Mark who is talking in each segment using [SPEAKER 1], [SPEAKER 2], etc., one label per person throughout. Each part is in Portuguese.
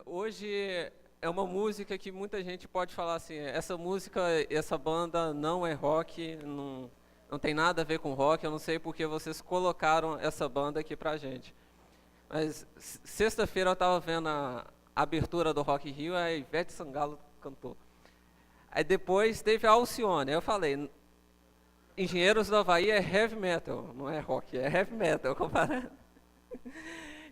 [SPEAKER 1] Hoje é uma música que muita gente pode falar assim, essa música, essa banda não é rock, não tem nada a ver com rock, eu não sei porque vocês colocaram essa banda aqui pra gente. Mas sexta-feira eu estava vendo a abertura do Rock in Rio, a Ivete Sangalo cantou. Aí depois teve a Alcione, aí eu falei, Engenheiros do Havaí é heavy metal, não é rock, é heavy metal, comparado.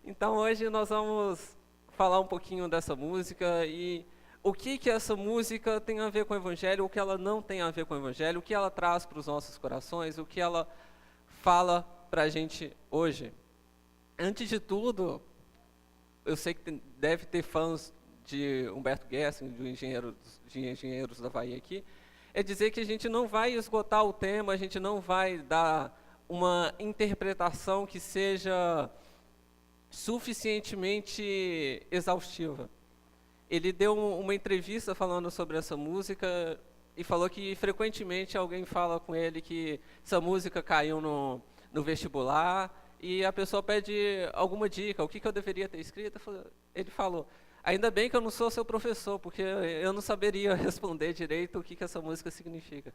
[SPEAKER 1] Então hoje nós vamos falar um pouquinho dessa música e o que essa música tem a ver com o Evangelho, o que ela não tem a ver com o Evangelho, o que ela traz para os nossos corações, o que ela fala para a gente hoje. Antes de tudo, eu sei que deve ter fãs de Humberto Gessing, de Engenheiros do Havaí aqui, é dizer que a gente não vai esgotar o tema, a gente não vai dar uma interpretação que seja suficientemente exaustiva. Ele deu uma entrevista falando sobre essa música e falou que frequentemente alguém fala com ele que essa música caiu no vestibular e a pessoa pede alguma dica, o que eu deveria ter escrito. Ele falou, ainda bem que eu não sou seu professor, porque eu não saberia responder direito o que essa música significa.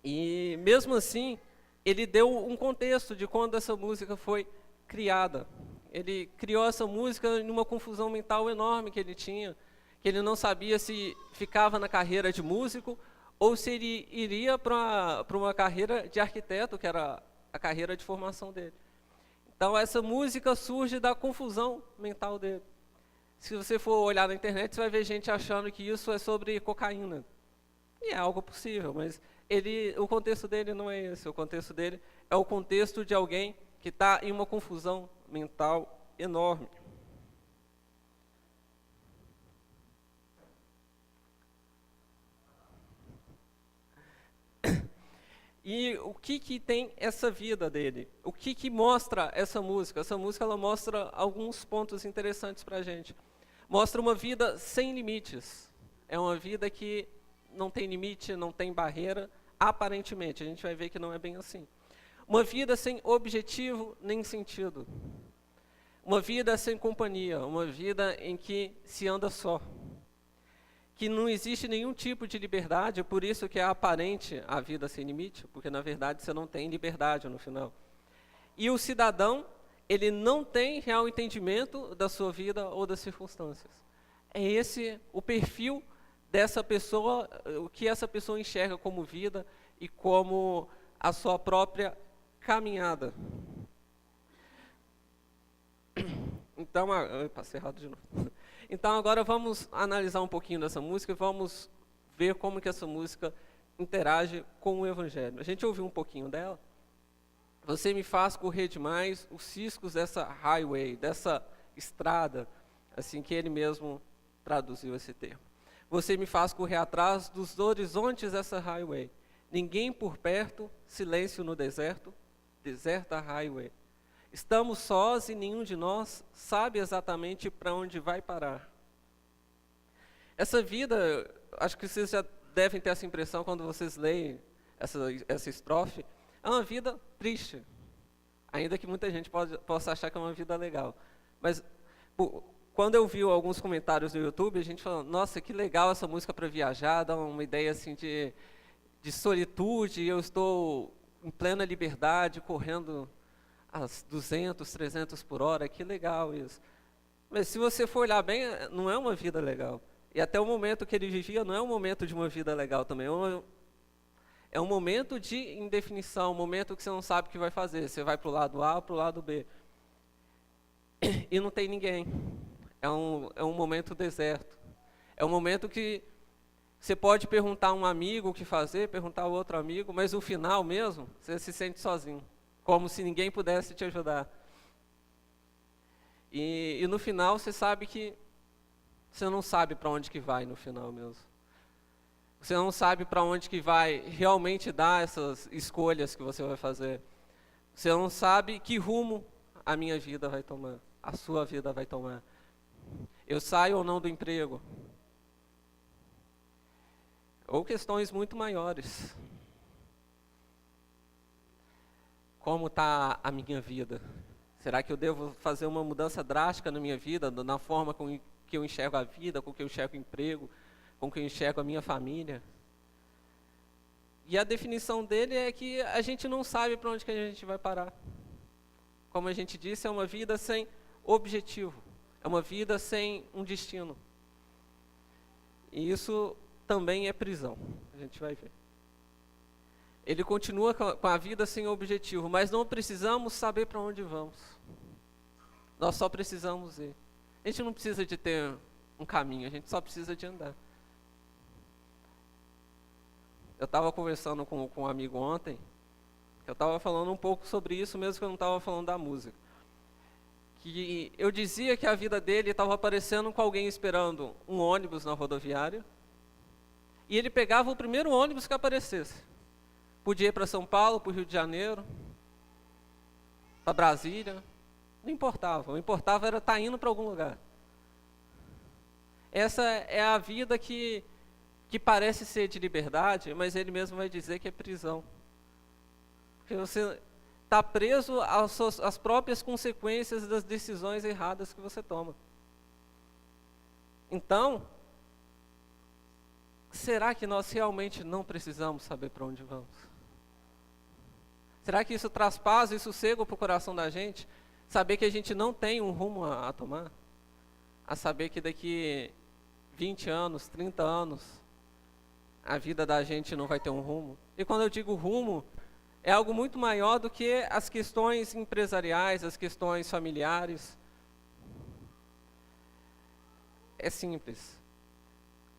[SPEAKER 1] E mesmo assim, ele deu um contexto de quando essa música foi criada. Ele criou essa música numa confusão mental enorme que ele tinha, que ele não sabia se ficava na carreira de músico ou se ele iria para uma carreira de arquiteto, que era a carreira de formação dele. Então essa música surge da confusão mental dele. Se você for olhar na internet, você vai ver gente achando que isso é sobre cocaína. E é algo possível, mas o contexto dele não é esse. O contexto dele é o contexto de alguém que está em uma confusão mental enorme. E o que tem essa vida dele? O que mostra essa música? Essa música ela mostra alguns pontos interessantes para a gente. Mostra uma vida sem limites. É uma vida que não tem limite, não tem barreira, aparentemente. A gente vai ver que não é bem assim. Uma vida sem objetivo nem sentido. Uma vida sem companhia, uma vida em que se anda só. Que não existe nenhum tipo de liberdade, por isso que é aparente a vida sem limite, porque na verdade você não tem liberdade no final. E o cidadão, ele não tem real entendimento da sua vida ou das circunstâncias. É esse o perfil dessa pessoa, o que essa pessoa enxerga como vida e como a sua própria caminhada. Então, eu passei errado de novo. Então agora vamos analisar um pouquinho dessa música e vamos ver como que essa música interage com o Evangelho. A gente ouviu um pouquinho dela. Você me faz correr demais os ciscos dessa highway, dessa estrada, assim que ele mesmo traduziu esse termo. Você me faz correr atrás dos horizontes dessa highway. Ninguém por perto, silêncio no deserto, deserta highway. Estamos sós e nenhum de nós sabe exatamente para onde vai parar. Essa vida, acho que vocês já devem ter essa impressão quando vocês leem essa estrofe, é uma vida triste. Ainda que muita gente possa achar que é uma vida legal. Mas quando eu vi alguns comentários no YouTube, a gente falou, nossa, que legal essa música para viajar, dá uma ideia assim de solitude, eu estou em plena liberdade, correndo às 200, 300 por hora, que legal isso. Mas se você for olhar bem, não é uma vida legal. E até o momento que ele vivia não é um momento de uma vida legal também. É um momento de indefinição, um momento que você não sabe o que vai fazer. Você vai para o lado A ou para o lado B. E não tem ninguém. É um momento deserto. É um momento que você pode perguntar a um amigo o que fazer, perguntar a outro amigo, mas no final mesmo, você se sente sozinho. Como se ninguém pudesse te ajudar. E no final você sabe que você não sabe para onde que vai no final mesmo. Você não sabe para onde que vai realmente dar essas escolhas que você vai fazer. Você não sabe que rumo a minha vida vai tomar, a sua vida vai tomar. Eu saio ou não do emprego? Ou questões muito maiores. Como está a minha vida? Será que eu devo fazer uma mudança drástica na minha vida, na forma com que eu enxergo a vida, com que eu enxergo o emprego, com que eu enxergo a minha família? E a definição dele é que a gente não sabe para onde que a gente vai parar. Como a gente disse, é uma vida sem objetivo, é uma vida sem um destino. E isso também é prisão, a gente vai ver. Ele continua com a vida sem objetivo, mas não precisamos saber para onde vamos. Nós só precisamos ir. A gente não precisa de ter um caminho, a gente só precisa de andar. Eu estava conversando com um amigo ontem, eu estava falando um pouco sobre isso, mesmo que eu não estava falando da música. Que eu dizia que a vida dele estava parecendo com alguém esperando um ônibus na rodoviária, e ele pegava o primeiro ônibus que aparecesse. Podia ir para São Paulo, para o Rio de Janeiro, para Brasília, não importava. O importava era estar indo para algum lugar. Essa é a vida que parece ser de liberdade, mas ele mesmo vai dizer que é prisão. Porque você está preso às próprias consequências das decisões erradas que você toma. Então, será que nós realmente não precisamos saber para onde vamos? Será que isso traz paz e sossego para o coração da gente? Saber que a gente não tem um rumo a tomar? A saber que daqui 20 anos, 30 anos, a vida da gente não vai ter um rumo? E quando eu digo rumo, é algo muito maior do que as questões empresariais, as questões familiares. É simples.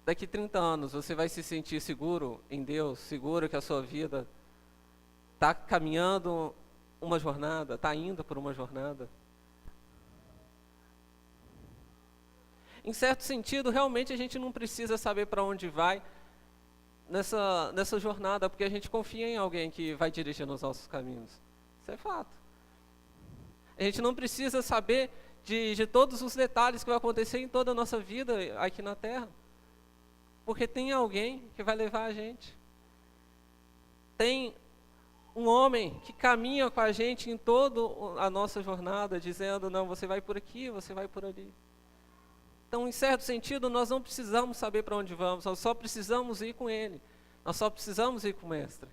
[SPEAKER 1] Daqui 30 anos, você vai se sentir seguro em Deus, seguro que a sua vida está caminhando uma jornada, está indo por uma jornada. Em certo sentido, realmente a gente não precisa saber para onde vai nessa jornada, porque a gente confia em alguém que vai dirigir nos nossos caminhos. Isso é fato. A gente não precisa saber de todos os detalhes que vai acontecer em toda a nossa vida aqui na Terra, porque tem alguém que vai levar a gente. Tem um homem que caminha com a gente em toda a nossa jornada, dizendo, não, você vai por aqui, você vai por ali. Então, em certo sentido, nós não precisamos saber para onde vamos, nós só precisamos ir com Ele. Nós só precisamos ir com o Mestre.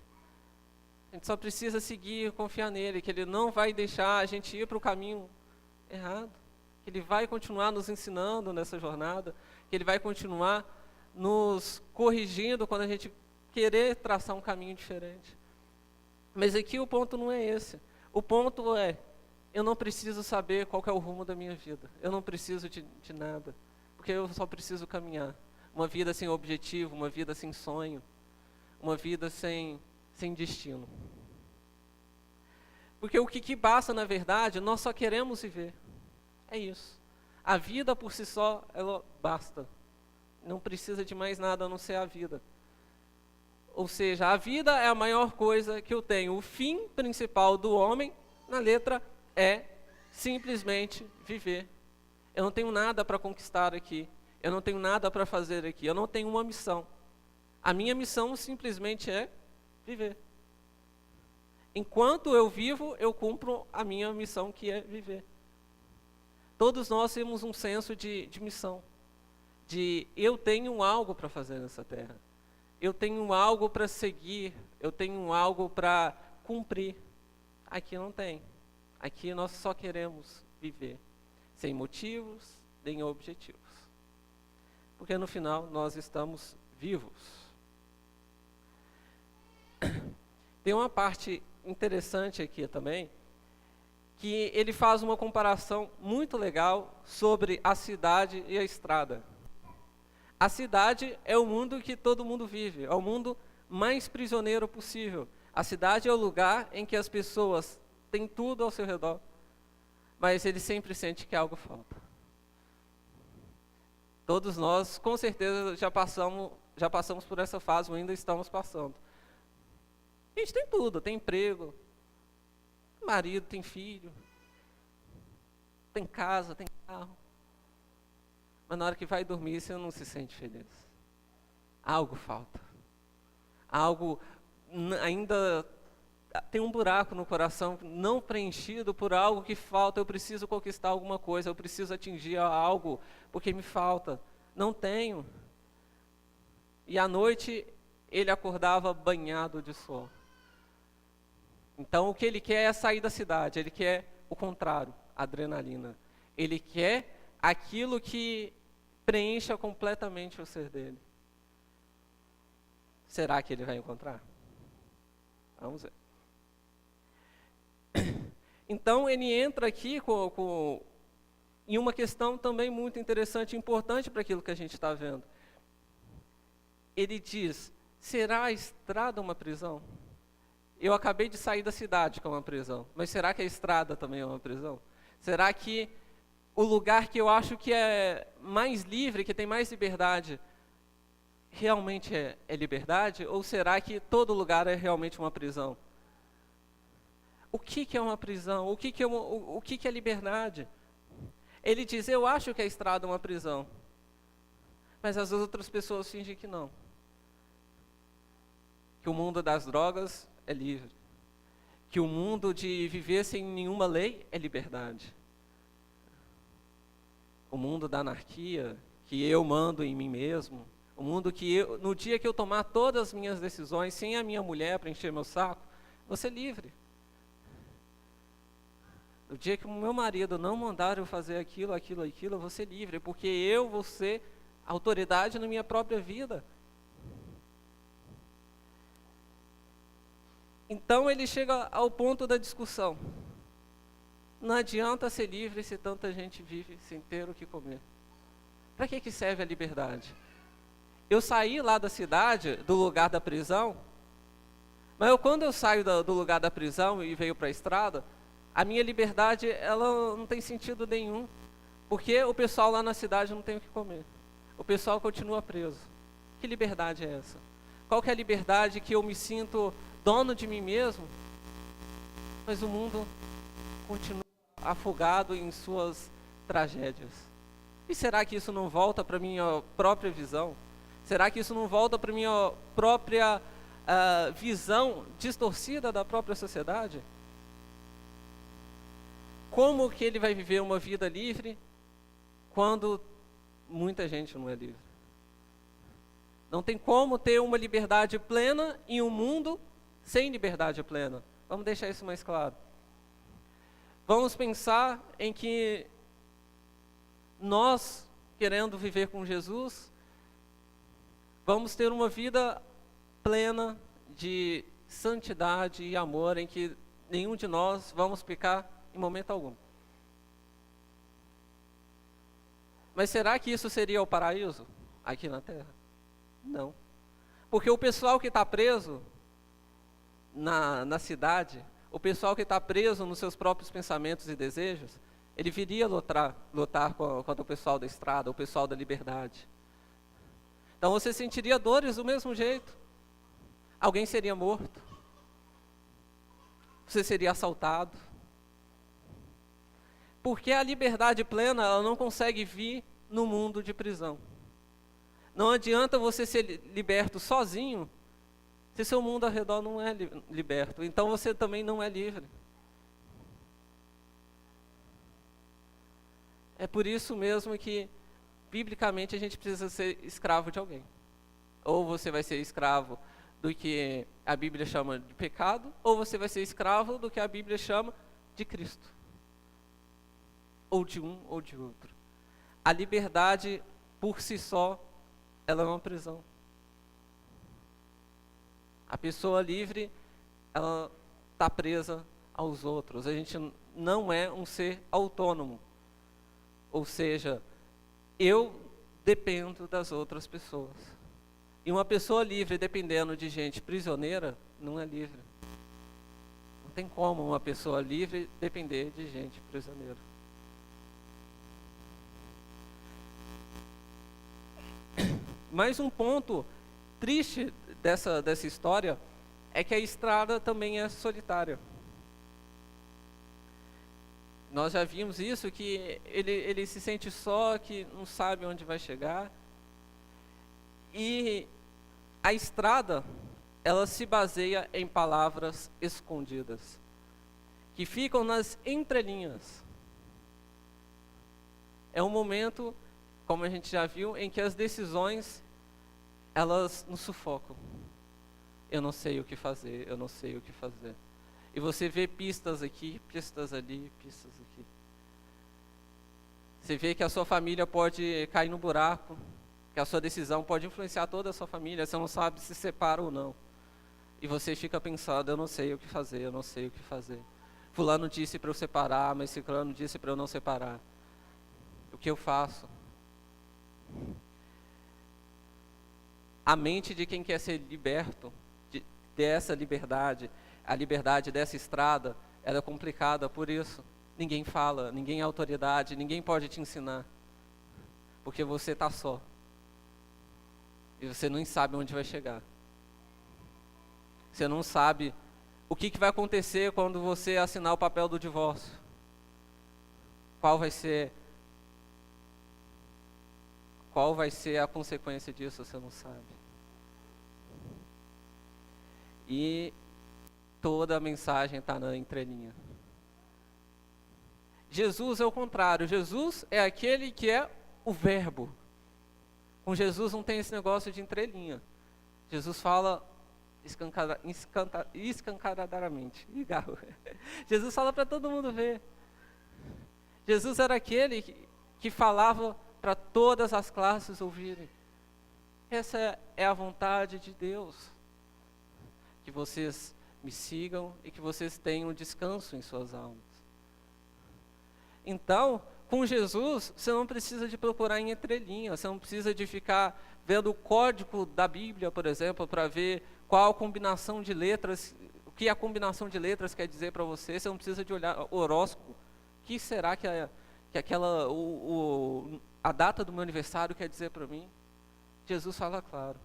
[SPEAKER 1] A gente só precisa seguir, confiar nele, que Ele não vai deixar a gente ir para o caminho errado, que Ele vai continuar nos ensinando nessa jornada, que Ele vai continuar nos corrigindo quando a gente querer traçar um caminho diferente. Mas aqui o ponto não é esse. O ponto é, eu não preciso saber qual que é o rumo da minha vida. Eu não preciso de nada, porque eu só preciso caminhar. Uma vida sem objetivo, uma vida sem sonho, uma vida sem destino. Porque o que basta, na verdade, nós só queremos viver. É isso. A vida por si só, ela basta. Não precisa de mais nada a não ser a vida. Ou seja, a vida é a maior coisa que eu tenho. O fim principal do homem, na letra, é simplesmente viver. Eu não tenho nada para conquistar aqui. Eu não tenho nada para fazer aqui. Eu não tenho uma missão. A minha missão simplesmente é viver. Enquanto eu vivo, eu cumpro a minha missão, que é viver. Todos nós temos um senso de missão. De eu tenho algo para fazer nessa terra. Eu tenho algo para seguir, eu tenho algo para cumprir. Aqui não tem. Aqui nós só queremos viver, sem motivos, nem objetivos. Porque no final nós estamos vivos. Tem uma parte interessante aqui também, que ele faz uma comparação muito legal sobre a cidade e a estrada. A cidade é o mundo que todo mundo vive, é o mundo mais prisioneiro possível. A cidade é o lugar em que as pessoas têm tudo ao seu redor, mas ele sempre sente que algo falta. Todos nós, com certeza, já passamos por essa fase, ou ainda estamos passando. A gente tem tudo, tem emprego, tem marido, tem filho, tem casa, tem carro. Mas na hora que vai dormir, você não se sente feliz. Algo falta. Algo ainda tem um buraco no coração não preenchido por algo que falta. Eu preciso conquistar alguma coisa, eu preciso atingir algo, porque me falta. Não tenho. E à noite ele acordava banhado de suor. Então o que ele quer é sair da cidade, ele quer o contrário, adrenalina. Ele quer aquilo que preencha completamente o ser dele. Será que ele vai encontrar? Vamos ver. Então ele entra aqui em uma questão também muito interessante e importante para aquilo que a gente está vendo. Ele diz, será a estrada uma prisão? Eu acabei de sair da cidade, que é uma prisão, mas será que a estrada também é uma prisão? Será que o lugar que eu acho que é mais livre, que tem mais liberdade, realmente é liberdade? Ou será que todo lugar é realmente uma prisão? O que é uma prisão? O que é liberdade? Ele diz, eu acho que a estrada é uma prisão, mas as outras pessoas fingem que não. Que o mundo das drogas é livre. Que o mundo de viver sem nenhuma lei é liberdade. O mundo da anarquia, que eu mando em mim mesmo. O mundo que no dia que eu tomar todas as minhas decisões, sem a minha mulher para encher meu saco, vou ser livre. No dia que o meu marido não mandar eu fazer aquilo, eu vou ser livre, porque eu vou ser autoridade na minha própria vida. Então ele chega ao ponto da discussão. Não adianta ser livre se tanta gente vive sem ter o que comer. Para que serve a liberdade? Eu saí lá da cidade, do lugar da prisão, mas quando eu saio do lugar da prisão e venho para a estrada, a minha liberdade ela não tem sentido nenhum, porque o pessoal lá na cidade não tem o que comer. O pessoal continua preso. Que liberdade é essa? Qual que é a liberdade que eu me sinto dono de mim mesmo, mas o mundo continua afogado em suas tragédias? E será que isso não volta para a minha própria visão? Será que isso não volta para a minha própria visão distorcida da própria sociedade? Como que ele vai viver uma vida livre quando muita gente não é livre? Não tem como ter uma liberdade plena em um mundo sem liberdade plena. Vamos deixar isso mais claro. Vamos pensar em que nós, querendo viver com Jesus, vamos ter uma vida plena de santidade e amor, em que nenhum de nós vamos pecar em momento algum. Mas será que isso seria o paraíso aqui na Terra? Não. Porque o pessoal que está preso na cidade, o pessoal que está preso nos seus próprios pensamentos e desejos, ele viria lutar contra o pessoal da estrada, o pessoal da liberdade. Então você sentiria dores do mesmo jeito. Alguém seria morto. Você seria assaltado. Porque a liberdade plena, ela não consegue vir no mundo de prisão. Não adianta você ser liberto sozinho, se seu mundo ao redor não é liberto. Então você também não é livre. É por isso mesmo que, biblicamente, a gente precisa ser escravo de alguém. Ou você vai ser escravo do que a Bíblia chama de pecado, ou você vai ser escravo do que a Bíblia chama de Cristo. Ou de um ou de outro. A liberdade, por si só, ela é uma prisão. A pessoa livre, ela está presa aos outros. A gente não é um ser autônomo. Ou seja, eu dependo das outras pessoas. E uma pessoa livre dependendo de gente prisioneira, não é livre. Não tem como uma pessoa livre depender de gente prisioneira. Mais um ponto triste dessa história é que a estrada também é solitária. Nós já vimos isso, que ele se sente só, que não sabe onde vai chegar. E a estrada, ela se baseia em palavras escondidas, que ficam nas entrelinhas. É um momento, como a gente já viu, em que as decisões, elas nos sufocam. Eu não sei o que fazer, eu não sei o que fazer. E você vê pistas aqui, pistas ali, pistas aqui. Você vê que a sua família pode cair no buraco, que a sua decisão pode influenciar toda a sua família, você não sabe se separa ou não. E você fica pensando, eu não sei o que fazer, eu não sei o que fazer. Fulano disse para eu separar, mas ciclano disse para eu não separar. O que eu faço? A mente de quem quer ser liberto dessa liberdade, a liberdade dessa estrada, ela é complicada por isso. Ninguém fala, ninguém é autoridade, ninguém pode te ensinar. Porque você está só. E você não sabe onde vai chegar. Você não sabe o que vai acontecer quando você assinar o papel do divórcio. Qual vai ser a consequência disso, você não sabe. E toda a mensagem está na entrelinha. Jesus é o contrário. Jesus é aquele que é o verbo. Com Jesus não tem esse negócio de entrelinha. Jesus fala escancaradamente. Jesus fala para todo mundo ver. Jesus era aquele que falava para todas as classes ouvirem. Essa é a vontade de Deus. Que vocês me sigam e que vocês tenham descanso em suas almas. Então, com Jesus, você não precisa de procurar em entrelinha, você não precisa de ficar vendo o código da Bíblia, por exemplo, para ver qual a combinação de letras, o que a combinação de letras quer dizer para você, você não precisa de olhar o horóscopo. O que será que a data do meu aniversário quer dizer para mim? Jesus fala claro.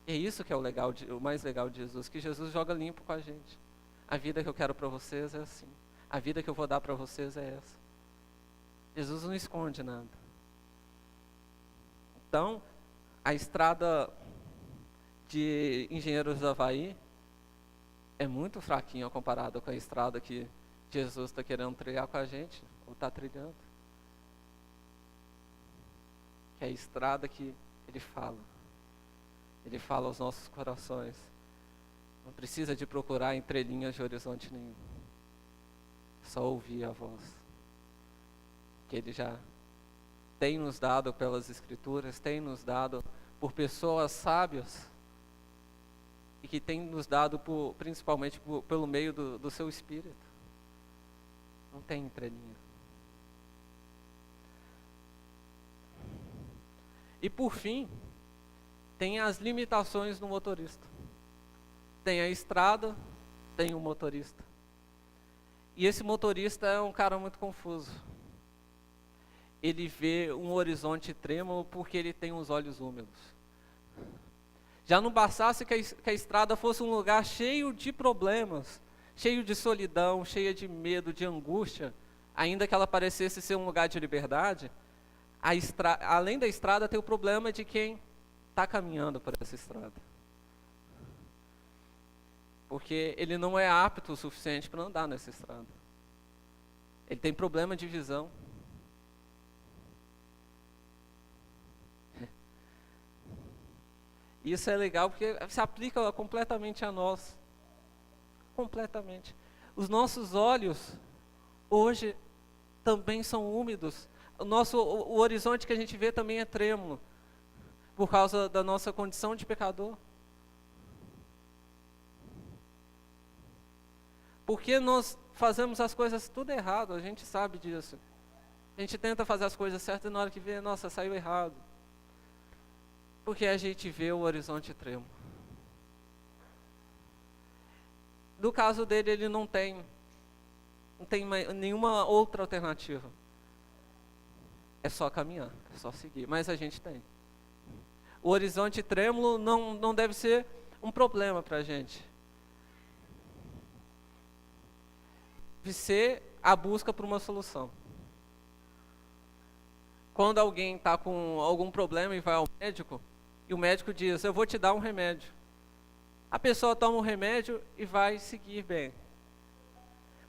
[SPEAKER 1] É isso que é o mais legal de Jesus, que Jesus joga limpo com a gente. A vida que eu quero para vocês é assim. A vida que eu vou dar para vocês é essa. Jesus não esconde nada. Então, a estrada de Engenheiros do Havaí é muito fraquinha comparada com a estrada que Jesus está querendo trilhar com a gente, ou está trilhando. Que é a estrada que Ele fala. Ele fala aos nossos corações. Não precisa de procurar entrelinhas de horizonte nenhum. Só ouvir a voz. Que Ele já tem nos dado pelas Escrituras, tem nos dado por pessoas sábias. E que tem nos dado principalmente pelo meio do seu Espírito. Não tem entrelinha. E por fim, tem as limitações do motorista. Tem a estrada, tem o motorista. E esse motorista é um cara muito confuso. Ele vê um horizonte trêmulo porque ele tem os olhos úmidos. Já não bastasse que a estrada fosse um lugar cheio de problemas, cheio de solidão, cheia de medo, de angústia, ainda que ela parecesse ser um lugar de liberdade, além da estrada tem o problema de quem está caminhando por essa estrada. Porque ele não é apto o suficiente para andar nessa estrada. Ele tem problema de visão. Isso é legal porque se aplica completamente a nós. Completamente. Os nossos olhos, hoje, também são úmidos. O horizonte que a gente vê também é trêmulo. Por causa da nossa condição de pecador. Porque nós fazemos as coisas tudo errado, a gente sabe disso. A gente tenta fazer as coisas certas e na hora que vê, nossa, saiu errado. Porque a gente vê o horizonte trêmulo. No caso dele, ele não tem nenhuma outra alternativa. É só caminhar, é só seguir. Mas a gente tem. O horizonte trêmulo não deve ser um problema para a gente. Deve ser a busca por uma solução. Quando alguém está com algum problema e vai ao médico, e o médico diz, eu vou te dar um remédio. A pessoa toma o remédio e vai seguir bem.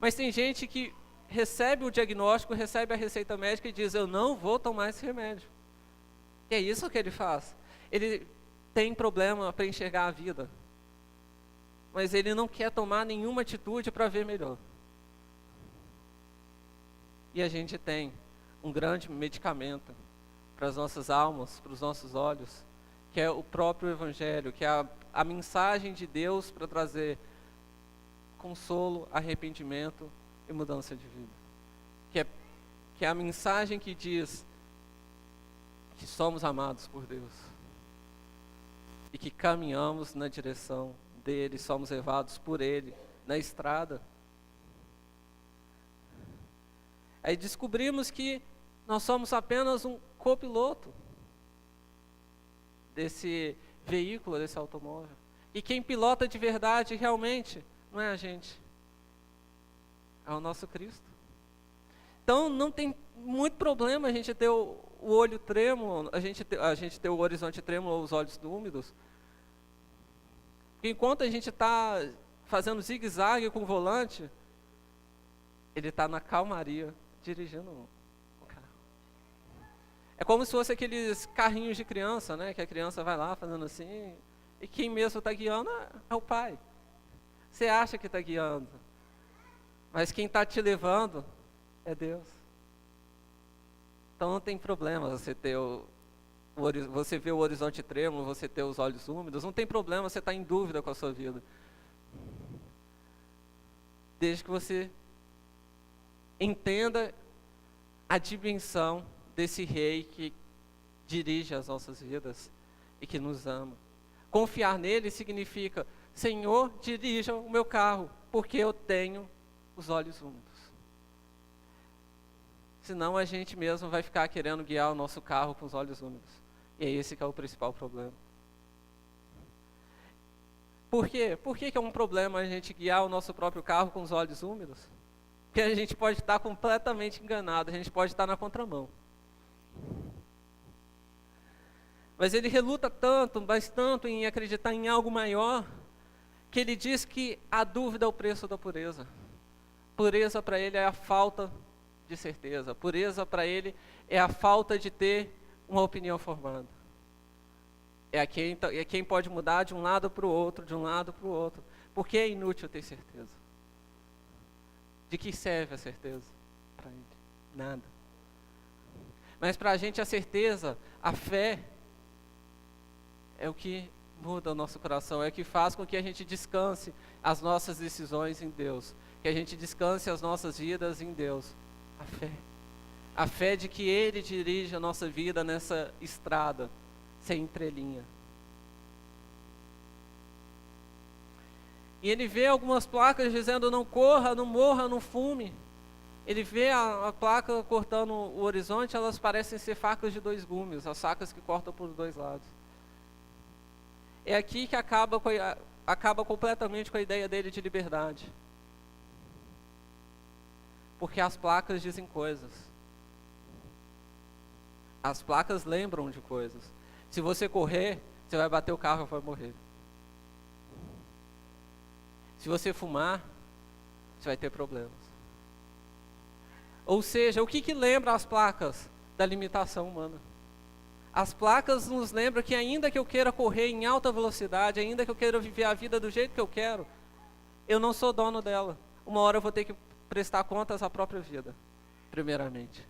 [SPEAKER 1] Mas tem gente que recebe o diagnóstico, recebe a receita médica e diz: eu não vou tomar esse remédio. E é isso que ele faz. Ele tem problema para enxergar a vida, mas ele não quer tomar nenhuma atitude para ver melhor. E a gente tem um grande medicamento para as nossas almas, para os nossos olhos, que é o próprio Evangelho, que é a mensagem de Deus para trazer consolo, arrependimento e mudança de vida. Que é a mensagem que diz que somos amados por Deus e que caminhamos na direção dele, somos levados por ele na estrada. Aí descobrimos que nós somos apenas um copiloto desse veículo, desse automóvel. E quem pilota de verdade realmente não é a gente, é o nosso Cristo. Então não tem muito problema a gente ter o olho trêmulo, a gente ter o horizonte trêmulo ou os olhos úmidos. Porque enquanto a gente está fazendo zigue-zague com o volante, ele está na calmaria, dirigindo o carro. É como se fosse aqueles carrinhos de criança, né? Que a criança vai lá fazendo assim, e quem mesmo está guiando é o pai. Você acha que está guiando, mas quem está te levando é Deus. Então não tem problema você ter você ver o horizonte trêmulo, você ter os olhos úmidos, não tem problema você estar em dúvida com a sua vida. Desde que você entenda a dimensão desse rei que dirige as nossas vidas e que nos ama. Confiar nele significa: Senhor, dirija o meu carro, porque eu tenho os olhos úmidos. Senão a gente mesmo vai ficar querendo guiar o nosso carro com os olhos úmidos. E é esse que é o principal problema. Por quê? Por que é um problema a gente guiar o nosso próprio carro com os olhos úmidos? Porque a gente pode estar completamente enganado, a gente pode estar na contramão. Mas ele reluta tanto, mas tanto em acreditar em algo maior, que ele diz que a dúvida é o preço da pureza. Pureza para ele é a falta de certeza. Pureza para ele é a falta de ter uma opinião formada. É quem pode mudar de um lado para o outro, de um lado para o outro. Porque é inútil ter certeza. De que serve a certeza para ele? Nada. Mas para a gente a certeza, a fé, é o que muda o nosso coração, é o que faz com que a gente descanse as nossas decisões em Deus, que a gente descanse as nossas vidas em Deus. A fé. A fé de que Ele dirige a nossa vida nessa estrada, sem entrelinha. E ele vê algumas placas dizendo: não corra, não morra, não fume. Ele vê a placa cortando o horizonte, elas parecem ser facas de 2 gumes, as facas que cortam por 2 lados. É aqui que acaba completamente com a ideia dele de liberdade. Porque as placas dizem coisas. As placas lembram de coisas. Se você correr, você vai bater o carro e vai morrer. Se você fumar, você vai ter problemas. Ou seja, o que lembra as placas da limitação humana? As placas nos lembram que ainda que eu queira correr em alta velocidade, ainda que eu queira viver a vida do jeito que eu quero, eu não sou dono dela. Uma hora eu vou ter que prestar contas à própria vida, primeiramente.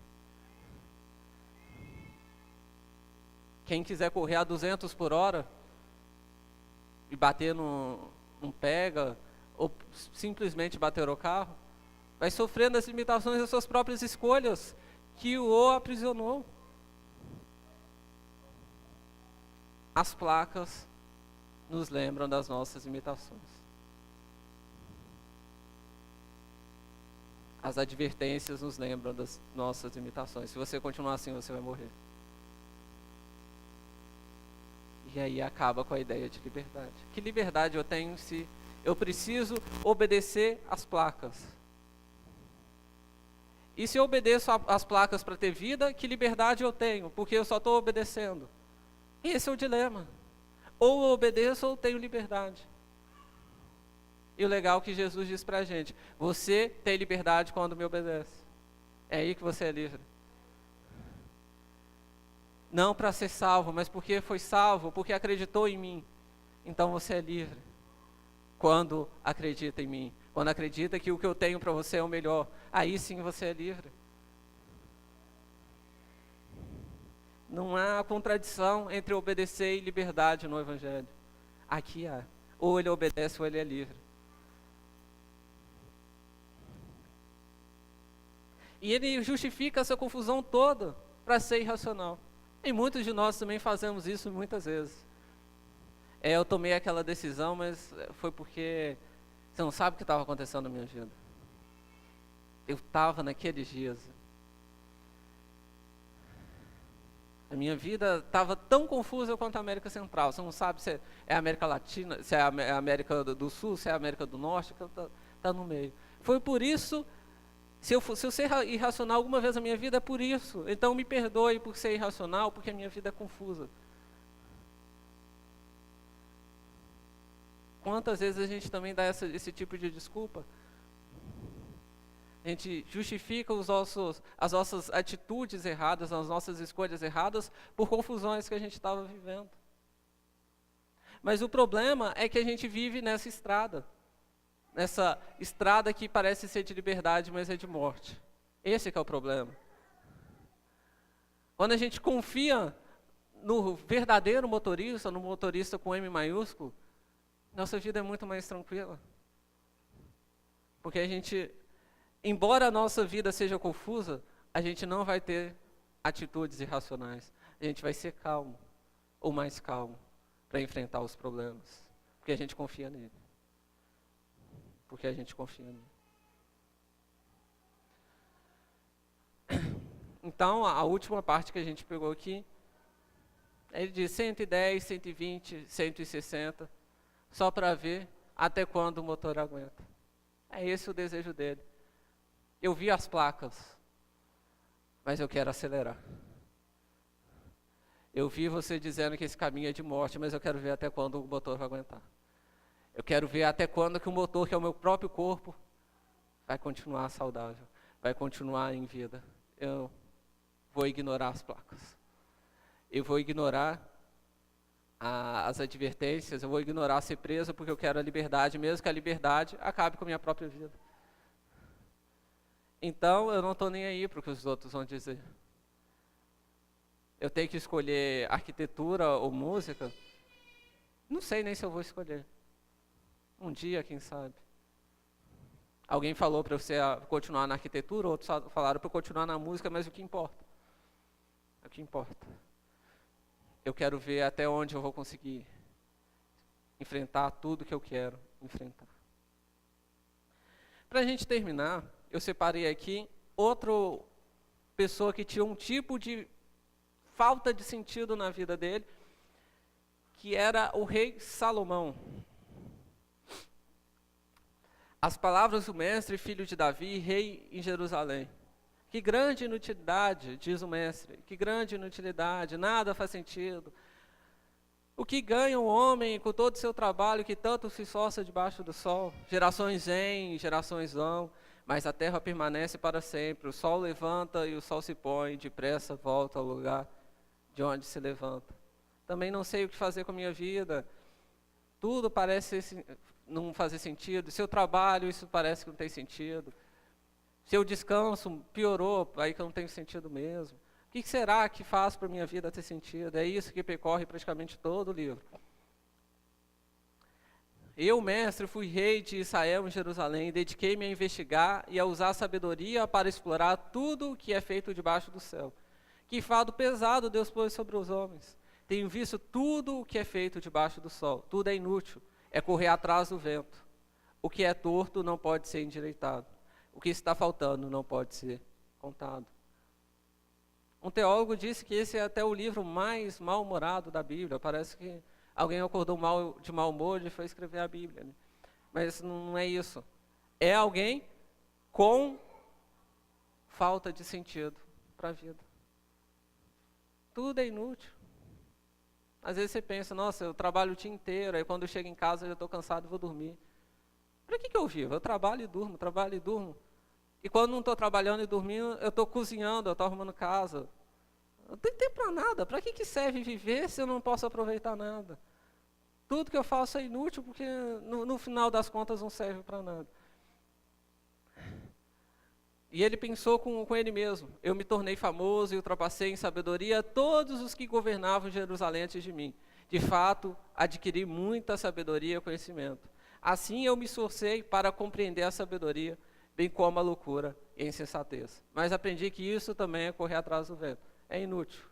[SPEAKER 1] Quem quiser correr a 200 por hora e bater num pega, ou simplesmente bater o carro, vai sofrendo as limitações das suas próprias escolhas, que o aprisionou. As placas nos lembram das nossas limitações. As advertências nos lembram das nossas limitações. Se você continuar assim, você vai morrer. E aí acaba com a ideia de liberdade. Que liberdade eu tenho se eu preciso obedecer às placas? E se eu obedeço às placas para ter vida, que liberdade eu tenho? Porque eu só estou obedecendo. Esse é o dilema. Ou eu obedeço ou tenho liberdade. E o legal é que Jesus diz pra gente: você tem liberdade quando me obedece. É aí que você é livre. Não para ser salvo, mas porque foi salvo, porque acreditou em mim. Então você é livre. Quando acredita em mim. Quando acredita que o que eu tenho para você é o melhor. Aí sim você é livre. Não há contradição entre obedecer e liberdade no Evangelho. Aqui há. Ou ele obedece ou ele é livre. E ele justifica essa confusão toda para ser irracional. E muitos de nós também fazemos isso muitas vezes. Eu tomei aquela decisão, mas foi porque você não sabe o que estava acontecendo na minha vida. Eu estava naqueles dias. A minha vida estava tão confusa quanto a América Central. Você não sabe se é a América Latina, se é a América do Sul, se é a América do Norte, que está no meio. Foi por isso, se eu ser irracional alguma vez na minha vida, é por isso. Então me perdoe por ser irracional, porque a minha vida é confusa. Quantas vezes a gente também dá esse tipo de desculpa? A gente justifica as nossas atitudes erradas, as nossas escolhas erradas, por confusões que a gente estava vivendo. Mas o problema é que a gente vive nessa estrada que parece ser de liberdade, mas é de morte. Esse que é o problema. Quando a gente confia no verdadeiro motorista, no motorista com M maiúsculo, nossa vida é muito mais tranquila. Porque a gente, embora a nossa vida seja confusa, a gente não vai ter atitudes irracionais. A gente vai ser calmo, ou mais calmo, para enfrentar os problemas. Porque a gente confia nele. Porque a gente confia nele. Então, a última parte que a gente pegou aqui, ele diz 110, 120, 160, só para ver até quando o motor aguenta. É esse o desejo dele. Eu vi as placas, mas eu quero acelerar. Eu vi você dizendo que esse caminho é de morte, mas eu quero ver até quando o motor vai aguentar. Eu quero ver até quando que o motor, que é o meu próprio corpo, vai continuar saudável, vai continuar em vida. Eu vou ignorar as placas. Eu vou ignorar as advertências, eu vou ignorar ser preso porque eu quero a liberdade, mesmo que a liberdade acabe com a minha própria vida. Então, eu não estou nem aí para o que os outros vão dizer. Eu tenho que escolher arquitetura ou música? Não sei nem se eu vou escolher. Um dia, quem sabe. Alguém falou para você continuar na arquitetura, outros falaram para eu continuar na música, mas o que importa? O que importa? Eu quero ver até onde eu vou conseguir enfrentar tudo que eu quero enfrentar. Para a gente terminar, eu separei aqui outra pessoa que tinha um tipo de falta de sentido na vida dele, que era o rei Salomão. As palavras do mestre, filho de Davi, rei em Jerusalém. Que grande inutilidade, diz o mestre, que grande inutilidade, nada faz sentido. O que ganha o homem com todo o seu trabalho que tanto se esforça debaixo do sol? Gerações vêm, gerações vão, mas a terra permanece para sempre. O sol levanta e o sol se põe, depressa volta ao lugar de onde se levanta. Também não sei o que fazer com a minha vida. Tudo parece não fazer sentido. Seu trabalho, isso parece que não tem sentido. Seu descanso piorou, aí que eu não tenho sentido mesmo. O que será que faz para a minha vida ter sentido? É isso que percorre praticamente todo o livro. Eu, mestre, fui rei de Israel em Jerusalém, dediquei-me a investigar e a usar a sabedoria para explorar tudo o que é feito debaixo do céu. Que fardo pesado Deus pôs sobre os homens. Tenho visto tudo o que é feito debaixo do sol. Tudo é inútil, é correr atrás do vento. O que é torto não pode ser endireitado. O que está faltando não pode ser contado. Um teólogo disse que esse é até o livro mais mal-humorado da Bíblia. Parece que alguém acordou de mau humor e foi escrever a Bíblia. Né? Mas não é isso. É alguém com falta de sentido para a vida. Tudo é inútil. Às vezes você pensa, nossa, eu trabalho o dia inteiro, aí quando eu chego em casa eu já estou cansado e vou dormir. Para que eu vivo? Eu trabalho e durmo, trabalho e durmo. E quando não estou trabalhando e dormindo, eu estou cozinhando, eu estou arrumando casa. Não tem tempo para nada. Para que serve viver se eu não posso aproveitar nada? Tudo que eu faço é inútil porque no final das contas não serve para nada. E ele pensou com ele mesmo: eu me tornei famoso e ultrapassei em sabedoria todos os que governavam Jerusalém antes de mim. De fato, adquiri muita sabedoria e conhecimento. Assim eu me esforcei para compreender a sabedoria, bem como a loucura e a insensatez. Mas aprendi que isso também é correr atrás do vento. É inútil.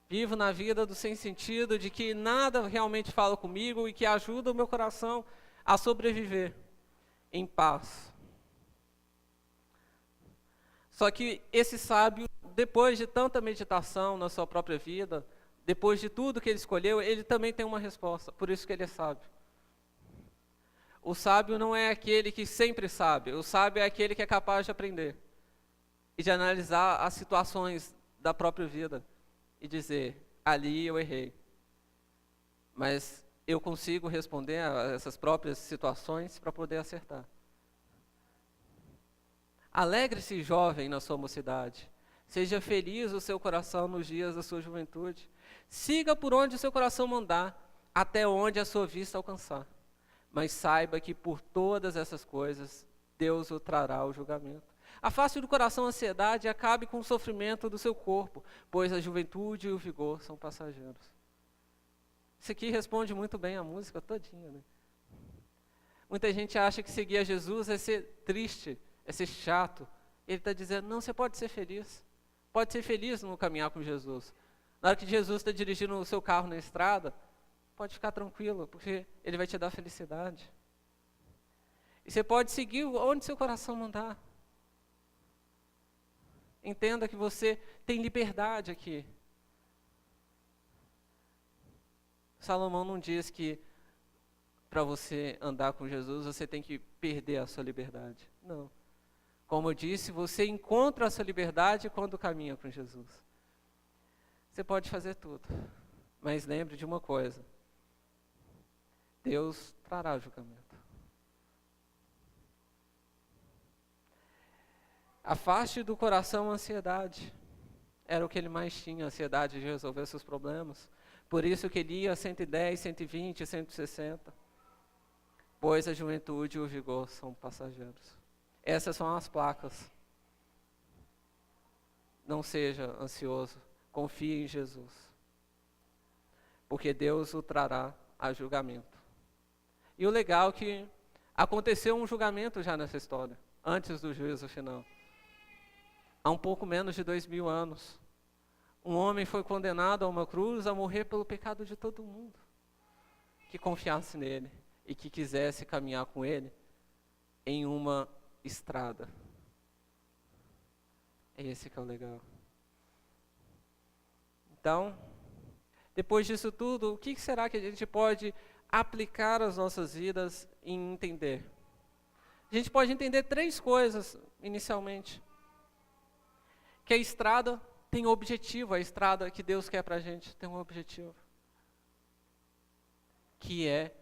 [SPEAKER 1] Vivo na vida do sem sentido, de que nada realmente fala comigo e que ajuda o meu coração a sobreviver em paz. Só que esse sábio, depois de tanta meditação na sua própria vida, depois de tudo que ele escolheu, ele também tem uma resposta. Por isso que ele é sábio. O sábio não é aquele que sempre sabe. O sábio é aquele que é capaz de aprender e de analisar as situações da própria vida e dizer: ali eu errei, mas eu consigo responder a essas próprias situações para poder acertar. Alegre-se, jovem, na sua mocidade. Seja feliz o seu coração nos dias da sua juventude. Siga por onde o seu coração mandar, até onde a sua vista alcançar. Mas saiba que por todas essas coisas, Deus o trará ao julgamento. Afaste do coração a ansiedade e acabe com o sofrimento do seu corpo, pois a juventude e o vigor são passageiros. Isso aqui responde muito bem a música todinha, né? Muita gente acha que seguir a Jesus é ser triste, é ser chato. Ele está dizendo: não, você pode ser feliz. Pode ser feliz no caminhar com Jesus. Na hora que Jesus está dirigindo o seu carro na estrada, pode ficar tranquilo, porque Ele vai te dar felicidade. E você pode seguir onde seu coração mandar. Entenda que você tem liberdade aqui. Salomão não diz que para você andar com Jesus, você tem que perder a sua liberdade. Não. Como eu disse, você encontra a sua liberdade quando caminha com Jesus. Você pode fazer tudo, mas lembre de uma coisa: Deus trará julgamento. Afaste do coração a ansiedade. Era o que ele mais tinha, a ansiedade de resolver seus problemas. Por isso que ele ia a 110, 120, 160. Pois a juventude e o vigor são passageiros. Essas são as placas. Não seja ansioso, confie em Jesus. Porque Deus o trará a julgamento. E o legal é que aconteceu um julgamento já nessa história, antes do juízo final. Há um pouco menos de 2000 anos, um homem foi condenado a uma cruz a morrer pelo pecado de todo mundo que confiasse nele e que quisesse caminhar com ele em uma estrada. É esse que é o legal. Então, depois disso tudo, o que será que a gente pode aplicar às nossas vidas e entender? A gente pode entender 3 coisas inicialmente. Que a estrada tem um objetivo, a estrada que Deus quer para a gente tem um objetivo. Que é,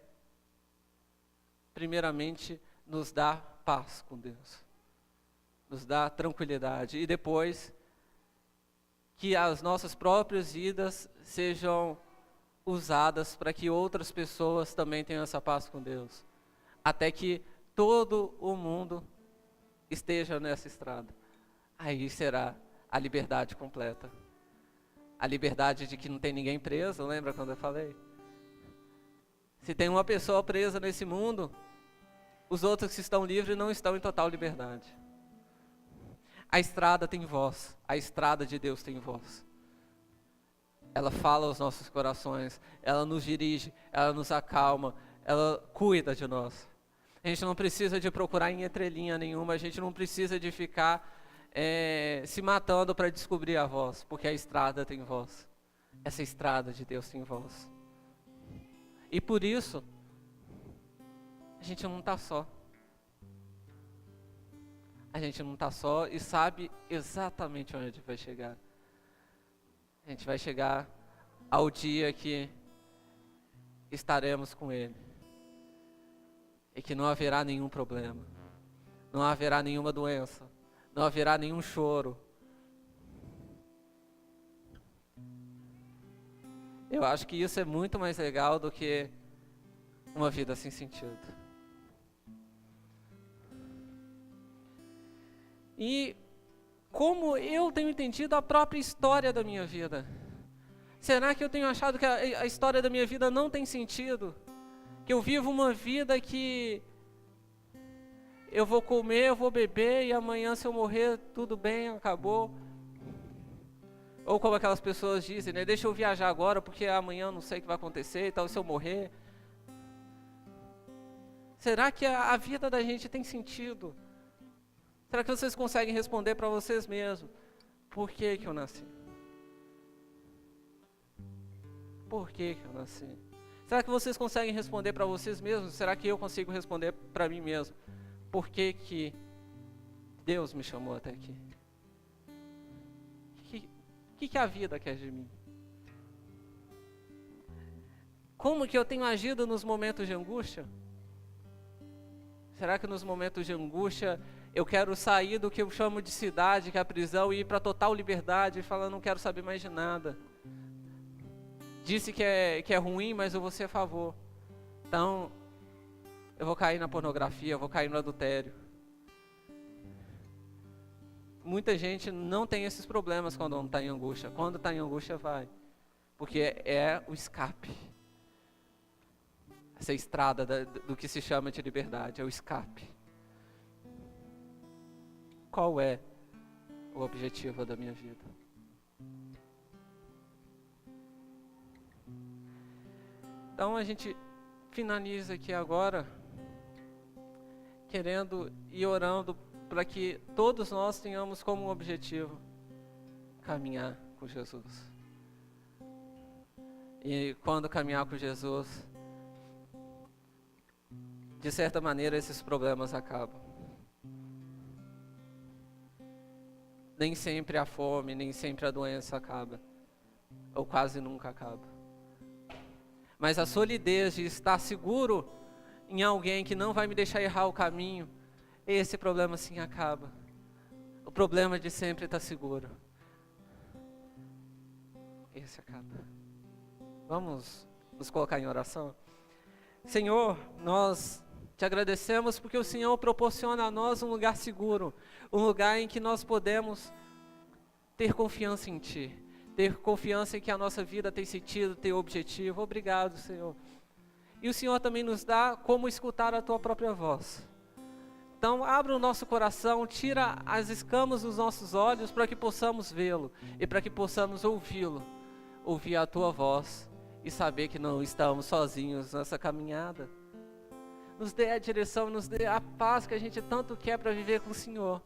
[SPEAKER 1] primeiramente, nos dar paz com Deus. Nos dar tranquilidade. E depois, que as nossas próprias vidas sejam usadas para que outras pessoas também tenham essa paz com Deus. Até que todo o mundo esteja nessa estrada. Aí será a liberdade completa. A liberdade de que não tem ninguém preso, lembra quando eu falei? Se tem uma pessoa presa nesse mundo, os outros que estão livres não estão em total liberdade. A estrada tem voz, a estrada de Deus tem voz. Ela fala aos nossos corações, ela nos dirige, ela nos acalma, ela cuida de nós. A gente não precisa de procurar em entrelinha nenhuma, a gente não precisa de ficar se matando para descobrir a voz, porque a estrada tem voz. Essa estrada de Deus tem voz. E por isso, a gente não está só. A gente não está só e sabe exatamente onde a gente vai chegar. A gente vai chegar ao dia que estaremos com Ele. e que não haverá nenhum problema, não haverá nenhuma doença, não haverá nenhum choro. Eu acho que isso é muito mais legal do que uma vida sem sentido. E como eu tenho entendido a própria história da minha vida? Será que eu tenho achado que a história da minha vida não tem sentido? Que eu vivo uma vida que eu vou comer, eu vou beber e amanhã, se eu morrer, tudo bem, acabou? Ou como aquelas pessoas dizem, né? Deixa eu viajar agora porque amanhã eu não sei o que vai acontecer, então se eu morrer. Será que a vida da gente tem sentido? Será que vocês conseguem responder para vocês mesmos? Por que eu nasci? Por que eu nasci? Será que vocês conseguem responder para vocês mesmos? Será que eu consigo responder para mim mesmo? Por que Deus me chamou até aqui? O que a vida quer de mim? Como que eu tenho agido nos momentos de angústia? Será que nos momentos de angústia eu quero sair do que eu chamo de cidade, que é a prisão, e ir para total liberdade e falar, não quero saber mais de nada? Disse que é ruim, mas eu vou ser a favor. Então, eu vou cair na pornografia, eu vou cair no adultério. Muita gente não tem esses problemas quando não está em angústia. Quando está em angústia, vai. Porque é o escape. Essa estrada do que se chama de liberdade, é o escape. Qual é o objetivo da minha vida? Então a gente finaliza aqui agora, querendo e orando para que todos nós tenhamos como objetivo caminhar com Jesus. E quando caminhar com Jesus, de certa maneira esses problemas acabam. Nem sempre a fome, nem sempre a doença acaba, ou quase nunca acaba. Mas a solidez de estar seguro em alguém que não vai me deixar errar o caminho, esse problema sim acaba. O problema de sempre estar seguro, esse acaba. Vamos nos colocar em oração? Senhor, nós te agradecemos porque o Senhor proporciona a nós um lugar seguro, um lugar em que nós podemos ter confiança em Ti, ter confiança em que a nossa vida tem sentido, tem objetivo. Obrigado, Senhor. E o Senhor também nos dá como escutar a Tua própria voz. Então, abra o nosso coração, tira as escamas dos nossos olhos para que possamos vê-lo e para que possamos ouvi-lo, ouvir a Tua voz e saber que não estamos sozinhos nessa caminhada. Nos dê a direção, nos dê a paz que a gente tanto quer para viver com o Senhor,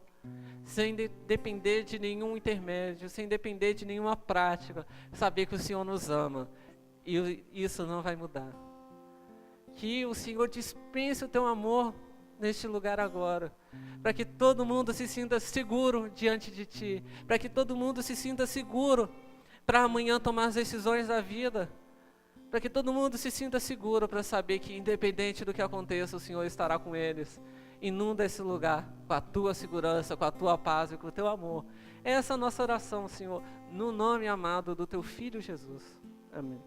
[SPEAKER 1] sem depender de nenhum intermédio, sem depender de nenhuma prática, saber que o Senhor nos ama e isso não vai mudar. Que o Senhor dispense o Teu amor neste lugar agora, para que todo mundo se sinta seguro diante de Ti, para que todo mundo se sinta seguro para amanhã tomar as decisões da vida, para que todo mundo se sinta seguro para saber que independente do que aconteça, o Senhor estará com eles. Inunda esse lugar com a Tua segurança, com a Tua paz e com o Teu amor. Essa é a nossa oração, Senhor, no nome amado do Teu Filho Jesus. Amém.